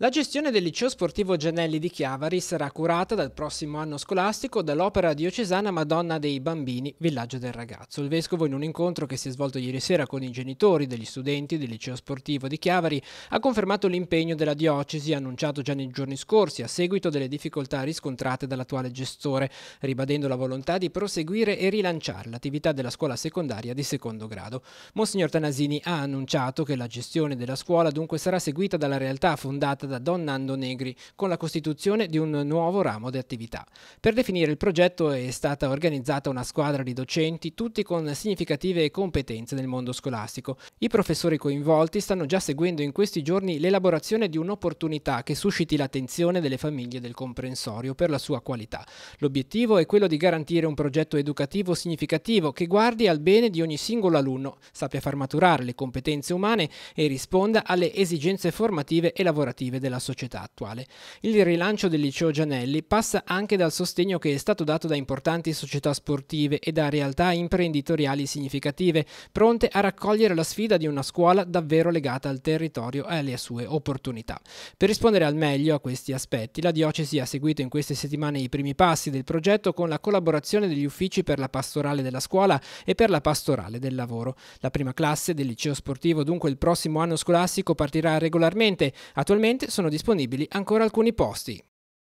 La gestione del liceo sportivo Giannelli di Chiavari sarà curata dal prossimo anno scolastico dall'Opera Diocesana Madonna dei Bambini, Villaggio del Ragazzo. Il vescovo, in un incontro che si è svolto ieri sera con i genitori degli studenti del liceo sportivo di Chiavari, ha confermato l'impegno della diocesi annunciato già nei giorni scorsi a seguito delle difficoltà riscontrate dall'attuale gestore, ribadendo la volontà di proseguire e rilanciare l'attività della scuola secondaria di secondo grado. Monsignor Tanasini ha annunciato che la gestione della scuola dunque sarà seguita dalla realtà fondata da Don Nando Negri, con la costituzione di un nuovo ramo di attività. Per definire il progetto è stata organizzata una squadra di docenti, tutti con significative competenze nel mondo scolastico. I professori coinvolti stanno già seguendo in questi giorni l'elaborazione di un'opportunità che susciti l'attenzione delle famiglie del comprensorio per la sua qualità. L'obiettivo è quello di garantire un progetto educativo significativo che guardi al bene di ogni singolo alunno, sappia far maturare le competenze umane e risponda alle esigenze formative e lavorative della società attuale. Il rilancio del liceo Giannelli passa anche dal sostegno che è stato dato da importanti società sportive e da realtà imprenditoriali significative, pronte a raccogliere la sfida di una scuola davvero legata al territorio e alle sue opportunità. Per rispondere al meglio a questi aspetti, la diocesi ha seguito in queste settimane i primi passi del progetto con la collaborazione degli uffici per la pastorale della scuola e per la pastorale del lavoro. La prima classe del liceo sportivo dunque il prossimo anno scolastico partirà regolarmente. Attualmente sono disponibili ancora alcuni posti.